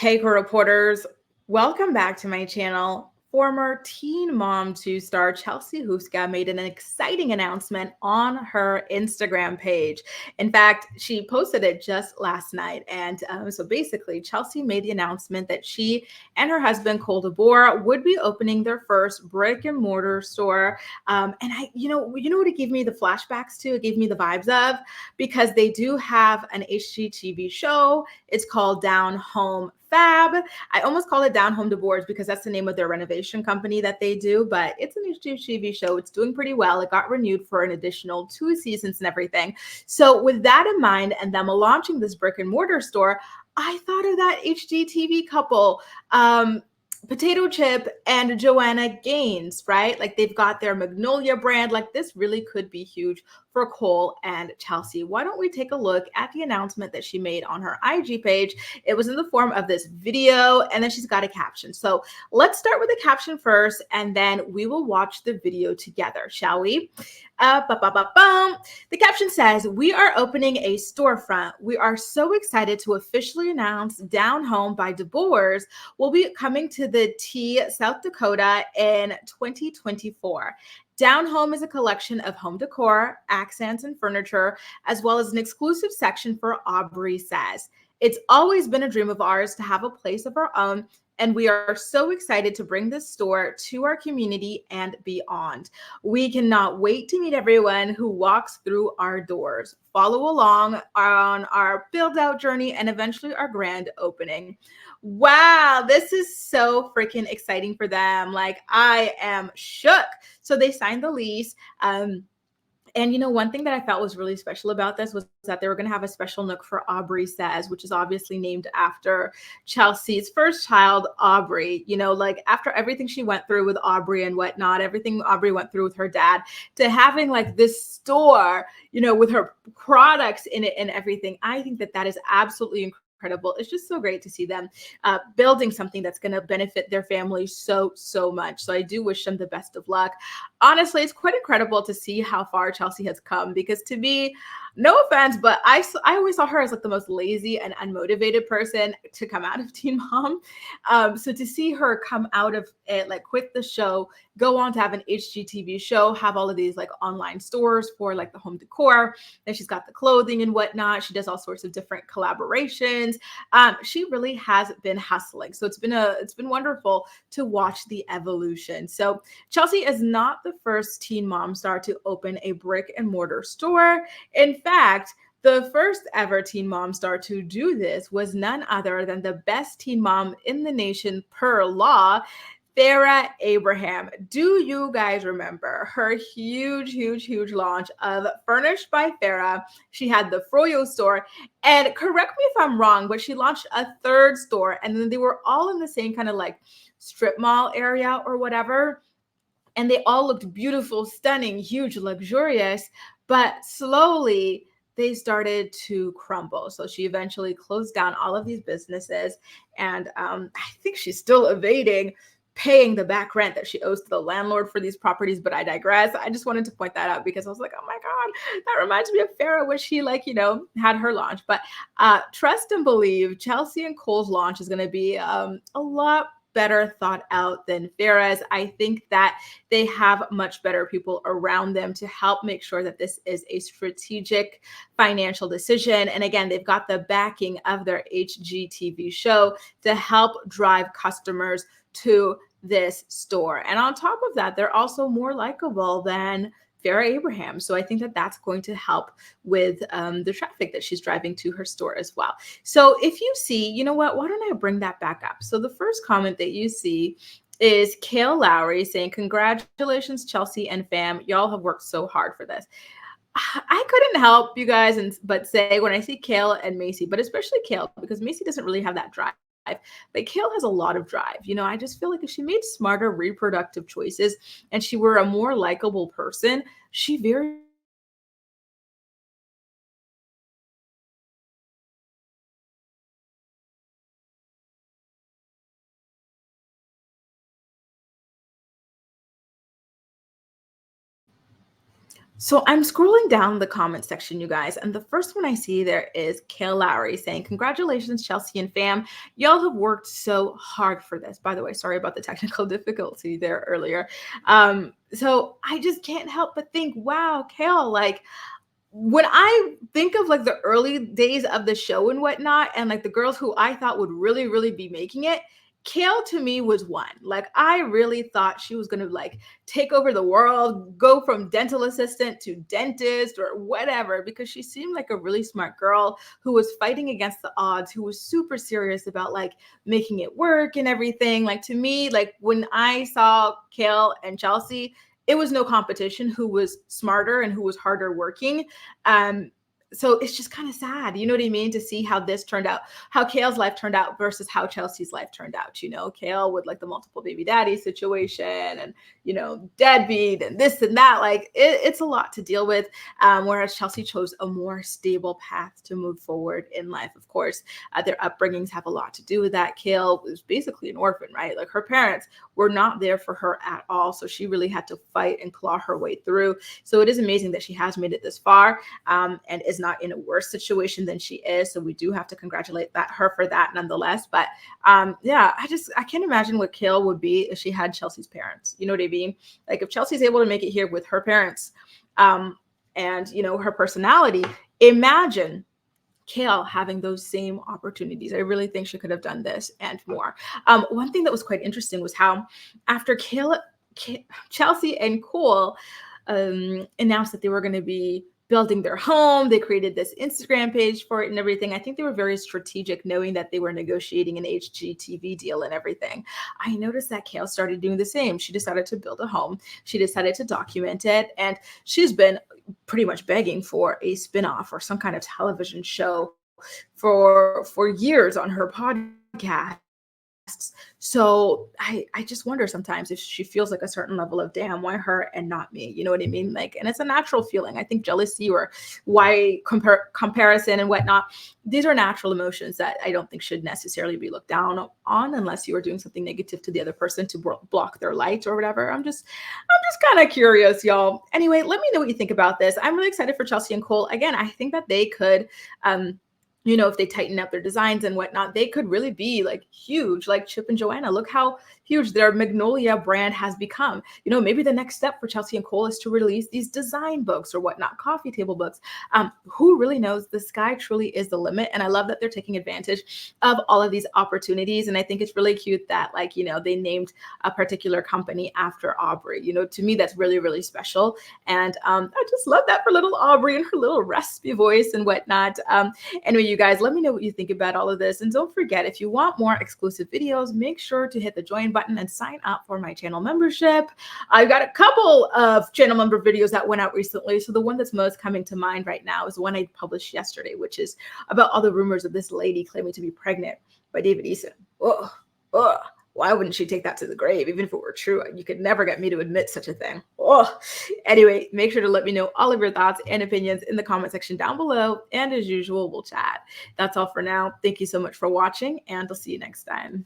Hey, reporters, welcome back to my channel. Former Teen Mom 2 star Chelsea Houska made an exciting announcement on her Instagram page. In fact, she posted it just last night. And so basically, Chelsea made the announcement that she and her husband, Cole DeBoer, would be opening their first brick and mortar store. And you know what it gave me the flashbacks to? It gave me the vibes of because they do have an HGTV show. It's called Down Home Fab. I almost call it Down Home to Boards because that's the name of their renovation company that they do, but it's an HGTV show. It's doing pretty well. It got renewed for an additional 2 seasons and everything. So with that in mind and them launching this brick and mortar store, I thought of that HGTV couple. Potato Chip and Joanna Gaines, right? Like they've got their Magnolia brand. Like this really could be huge for Cole and Chelsea. Why don't we take a look at the announcement that she made on her IG page? It was in the form of this video, and then she's got a caption. So let's start with the caption first, and then we will watch the video together, shall we? The caption says, "We are opening a storefront. We are so excited to officially announce Down Home by DeBoers will be coming to the T, South Dakota in 2024. Down Home is a collection of home decor, accents, and furniture, as well as an exclusive section for Aubrey Says. It's always been a dream of ours to have a place of our own, and we are so excited to bring this store to our community and beyond. We cannot wait to meet everyone who walks through our doors. Follow along on our build out journey and eventually our grand opening." Wow, this is so freaking exciting for them. Like, I am shook. So they signed the lease. And one thing that I felt was really special about this was that they were going to have a special nook for Aubrey Says, which is obviously named after Chelsea's first child, Aubrey. Like after everything she went through with Aubrey and whatnot, everything Aubrey went through with her dad, to having like this store, with her products in it and everything. I think that that is absolutely incredible. It's just so great to see them building something that's going to benefit their family so much. So I do wish them the best of luck. Honestly, it's quite incredible to see how far Chelsea has come, because to me, no offense, but I always saw her as like the most lazy and unmotivated person to come out of Teen Mom. So to see her come out of it, like quit the show, go on to have an HGTV show, have all of these like online stores for like the home decor. Then she's got the clothing and whatnot. She does all sorts of different collaborations. She really has been hustling. So it's been wonderful to watch the evolution. So Chelsea is not the first teen mom star to open a brick and mortar store. In fact, the first ever teen mom star to do this was none other than the best teen mom in the nation per law, Farrah Abraham. Do you guys remember her huge launch of Furnished by Farrah? She had the Froyo store, and correct me if I'm wrong, but she launched a third store, and then they were all in the same kind of like strip mall area or whatever. And they all looked beautiful, stunning, huge, luxurious, but slowly they started to crumble. So she eventually closed down all of these businesses. And I think she's still evading paying the back rent that she owes to the landlord for these properties, but I digress. I just wanted to point that out because I was like, oh my God, that reminds me of Farrah when she had her launch. But trust and believe, Chelsea and Cole's launch is going to be a lot better thought out than Farrah's. I think that they have much better people around them to help make sure that this is a strategic financial decision. And again, they've got the backing of their HGTV show to help drive customers to this store. And on top of that, they're also more likable than Farrah Abraham. So I think that that's going to help with the traffic that she's driving to her store as well. So if you see, you know what, why don't I bring that back up? So the first comment that you see is Kailyn Lowry saying, "Congratulations, Chelsea and fam. Y'all have worked so hard for this." I couldn't help you guys but say when I see Kailyn and Macy, but especially Kailyn, because Macy doesn't really have that drive. But Kailyn has a lot of drive. I just feel like if she made smarter reproductive choices and she were a more likable person, she very So I'm scrolling down the comment section, you guys, and the first one I see there is Kailyn Lowry saying, "Congratulations, Chelsea and fam. Y'all have worked so hard for this." By the way, sorry about the technical difficulty there earlier. So I just can't help but think, wow, Kale, like when I think of like the early days of the show and whatnot, and like the girls who I thought would really, really be making it, Kale to me was one. Like I really thought she was gonna like take over the world, go from dental assistant to dentist or whatever, because she seemed like a really smart girl who was fighting against the odds, who was super serious about like making it work and everything. Like to me, like when I saw Kale and Chelsea, it was no competition who was smarter and who was harder working. Um, so it's just kind of sad, you know what I mean, to see how this turned out, how Kale's life turned out versus how Chelsea's life turned out. You know, Kale with like the multiple baby daddy situation and, you know, deadbeat and this and that. Like it's a lot to deal with. Whereas Chelsea chose a more stable path to move forward in life. Of course, their upbringings have a lot to do with that. Kale was basically an orphan, right? Like her parents were not there for her at all. So she really had to fight and claw her way through. So it is amazing that she has made it this far, and is not in a worse situation than she is. So we do have to congratulate her for that nonetheless. But yeah, I can't imagine what Kale would be if she had Chelsea's parents. You know what I mean? Like if Chelsea's able to make it here with her parents, and you know, her personality, imagine Kale having those same opportunities. I really think she could have done this and more. One thing that was quite interesting was how after Chelsea and Cole announced that they were going to be building their home, they created this Instagram page for it and everything. I think they were very strategic, knowing that they were negotiating an HGTV deal and everything. I noticed that Kale started doing the same. She decided to build a home. She decided to document it, and she's been pretty much begging for a spinoff or some kind of television show for years on her podcast. So I just wonder sometimes if she feels like a certain level of, damn, why her and not me? You know what I mean? Like, and it's a natural feeling. I think jealousy or why comparison and whatnot, these are natural emotions that I don't think should necessarily be looked down on unless you are doing something negative to the other person to block their light or whatever. I'm just kind of curious, y'all. Anyway, let me know what you think about this. I'm really excited for Chelsea and Cole. Again, I think that they could, you know, if they tighten up their designs and whatnot, they could really be like huge, like Chip and Joanna. Look how huge their Magnolia brand has become. You know, maybe the next step for Chelsea and Cole is to release these design books or whatnot, coffee table books. Who really knows? The sky truly is the limit. And I love that they're taking advantage of all of these opportunities. And I think it's really cute that, like, you know, they named a particular company after Aubrey. You know, to me, that's really, really special. And I just love that for little Aubrey and her little raspy voice and whatnot. Anyway, you guys, let me know what you think about all of this. And don't forget, if you want more exclusive videos, make sure to hit the join button and sign up for my channel membership. I've got a couple of channel member videos that went out recently. So the one that's most coming to mind right now is the one I published yesterday, which is about all the rumors of this lady claiming to be pregnant by David Eason. Ugh. Why wouldn't she take that to the grave? Even if it were true, you could never get me to admit such a thing. Oh, anyway, make sure to let me know all of your thoughts and opinions in the comment section down below. And as usual, we'll chat. That's all for now. Thank you so much for watching, and I'll see you next time.